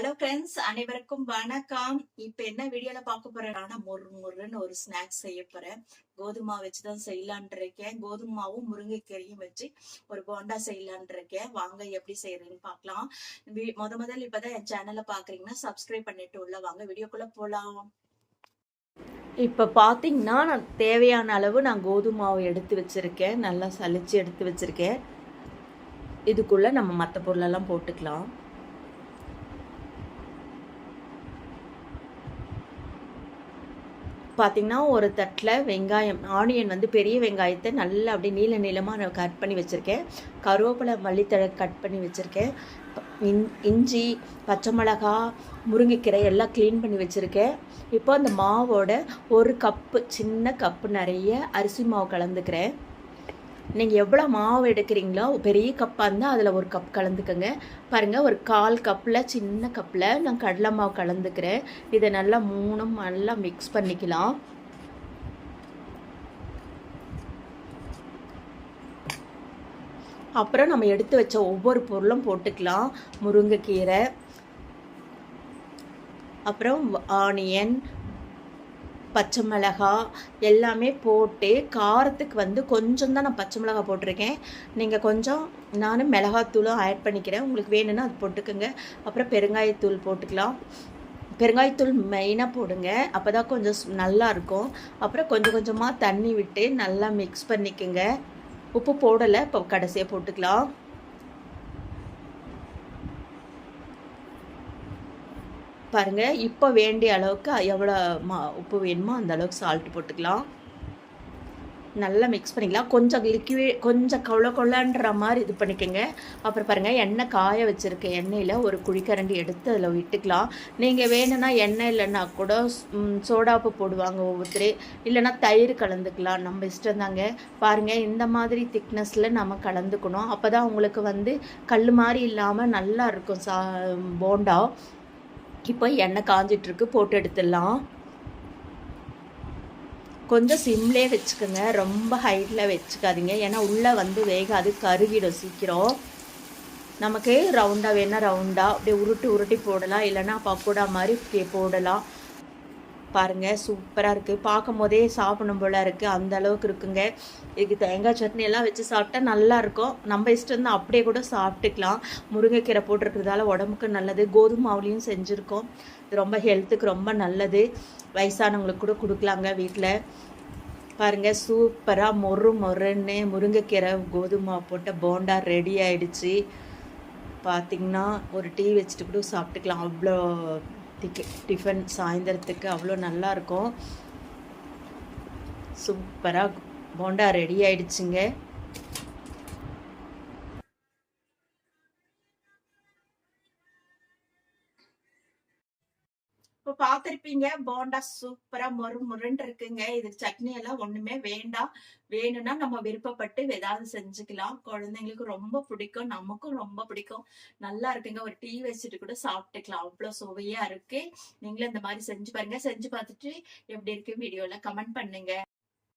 Hello friends, அனைவருக்கும் வணக்கம். இப்ப என்ன வீடியோல பார்க்க போறேன்னா முருன்னு ஒரு ஸ்நாக்ஸ் செய்ய போறேன். கோதுமை வச்சுதான் செய்யலான் இருக்கேன். கோதுமாவும் முருங்கைக்கீரையும் வச்சு ஒரு போண்டா செய்யலான் இருக்கேன். வாங்க எப்படி செய்யறேன்னு பார்க்கலாம். முதல்ல இப்பதான் என் சேனலை பாக்குறீங்கன்னா சப்ஸ்கிரைப் பண்ணிட்டு உள்ள வாங்க, வீடியோக்குள்ள போலாம். இப்ப பாத்தீங்கன்னா நான் தேவையான அளவு நான் கோதுமாவை எடுத்து வச்சிருக்கேன். நல்லா சலிச்சு எடுத்து வச்சிருக்கேன். இதுக்குள்ள நம்ம மற்ற பொருளெல்லாம் போட்டுக்கலாம். பார்த்தீங்கன்னா ஒரு தட்டில் வெங்காயம், ஆனியன் வந்து பெரிய வெங்காயத்தை நல்லா அப்படியே நீள நீளமாக நான் கட் பண்ணி வச்சுருக்கேன். கருவேப்பிலை, மல்லித்தழை கட் பண்ணி வச்சுருக்கேன். இஞ்சி, பச்சை மிளகா, முருங்கைக்கீரை எல்லாம் க்ளீன் பண்ணி வச்சுருக்கேன். இப்போ அந்த மாவோட ஒரு கப்பு, சின்ன கப்பு நிறைய அரிசி மாவு கலந்துக்கிறேன். நீங்கள் எவ்வளோ மாவு எடுக்கிறீங்களோ பெரிய கப்பாக இருந்தால் அதில் ஒரு கப் கலந்துக்கோங்க. பாருங்கள், ஒரு 1/4 கப்பில், சின்ன கப்பில் நான் கடலை மாவு கலந்துக்கிறேன். இதை நல்லா நல்லா மிக்ஸ் பண்ணிக்கலாம். அப்புறம் நம்ம எடுத்து வச்ச ஒவ்வொரு பொருளும் போட்டுக்கலாம். முருங்கைக்கீரை, அப்புறம் ஆனியன், பச்சை மிளகா எல்லாமே போட்டு காரத்துக்கு வந்து கொஞ்சம் தான் நான் பச்சை மிளகா போட்டிருக்கேன். நீங்கள் கொஞ்சம் நானும் மிளகாத்தூளும் ஆட் பண்ணிக்கிறேன். உங்களுக்கு வேணும்னா அது போட்டுக்கோங்க. அப்புறம் பெருங்காயத்தூள் போட்டுக்கலாம். பெருங்காயத்தூள் மெயினாக போடுங்க, அப்போ தான் கொஞ்சம் நல்லாயிருக்கும். அப்புறம் கொஞ்சம் கொஞ்சமாக தண்ணி விட்டு நல்லா மிக்ஸ் பண்ணிக்கோங்க. உப்பு போடலை, இப்போ கடைசியாக போட்டுக்கலாம். பாருங்கள், இப்போ வேண்டிய அளவுக்கு எவ்வளோ உப்பு வேணுமோ அந்த அளவுக்கு சால்ட் போட்டுக்கலாம். நல்லா மிக்ஸ் பண்ணிக்கலாம். கொஞ்சம் லிக்விட், கொஞ்சம் கொள்ளன்ற மாதிரி இது பண்ணிக்கோங்க. அப்புறம் பாருங்கள், எண்ணெய் காய வச்சுருக்க எண்ணெயில் ஒரு குழிக்கரண்டி எடுத்து அதில் விட்டுக்கலாம். நீங்கள் வேணும்னா எண்ணெய் இல்லைன்னா கூட சோடாப்பு போடுவாங்க ஒவ்வொருத்தர், இல்லைன்னா தயிர் கலந்துக்கலாம். நம்ம இஷ்டம் தாங்க. பாருங்கள், இந்த மாதிரி திக்னஸில் நம்ம கலந்துக்கணும். அப்போ தான் உங்களுக்கு வந்து கல் மாதிரி இல்லாமல் நல்லா இருக்கும் போண்டா. இப்போ எண்ணெய் காஞ்சிட்ருக்கு, போட்டு எடுத்துடலாம். கொஞ்சம் சிம்லே வச்சுக்கோங்க, ரொம்ப ஹைட்டில் வச்சுக்காதீங்க. ஏன்னா உள்ளே வந்து வேகாது, கருகிடும் சீக்கிரம். நமக்கு ரவுண்டாக வேணால் ரவுண்டாக அப்படியே உருட்டி போடலாம், இல்லைன்னா பக்கோடா மாதிரி போடலாம். பாருங்கள், சூப்பராக இருக்குது. பார்க்கும் போதே சாப்பிடணும் போல இருக்குது, அந்த அளவுக்கு இருக்குங்க. இதுக்கு தேங்காய் சட்னி எல்லாம் வச்சு சாப்பிட்டா நல்லாயிருக்கும். நம்ம இஷ்டம் தான், அப்படியே கூட சாப்பிட்டுக்கலாம். முருங்கைக்கீரை போட்டிருக்கிறதால உடம்புக்கு நல்லது. கோதுமாவுலேயும் செஞ்சுருக்கோம். இது ரொம்ப ஹெல்த்துக்கு ரொம்ப நல்லது. வயசானவங்களுக்கு கூட கொடுக்கலாங்க வீட்டில். பாருங்கள், சூப்பராக மொறுன்னு முருங்கைக்கீரை கோதுமை போட்ட போண்டா ரெடி ஆகிடுச்சு. பார்த்திங்கன்னா ஒரு டீ வச்சுட்டு கூட சாப்பிட்டுக்கலாம். அவ்வளோ டிஃபன் சாயந்தரத்துக்கு அவ்வளோ நல்லாயிருக்கும். சூப்பராக போண்டா ரெடி ஆயிடுச்சுங்க. இப்போ பார்த்துருப்பீங்க, போண்டா சூப்பரா முருன்னு இருக்குங்க. இதுக்கு சட்னி எல்லாம் ஒண்ணுமே வேண்டாம். வேணும்னா நம்ம விருப்பப்பட்டு ஏதாவது செஞ்சுக்கலாம். குழந்தைங்களுக்கு ரொம்ப பிடிக்கும், நமக்கும் ரொம்ப பிடிக்கும். நல்லா இருக்குங்க. ஒரு டீ வச்சுட்டு கூட சாப்பிட்டுக்கலாம், அவ்வளவு சுவையா இருக்கு. நீங்களும் இந்த மாதிரி செஞ்சு பாருங்க. செஞ்சு பார்த்துட்டு எப்படி இருக்கு வீடியோல கமெண்ட் பண்ணுங்க.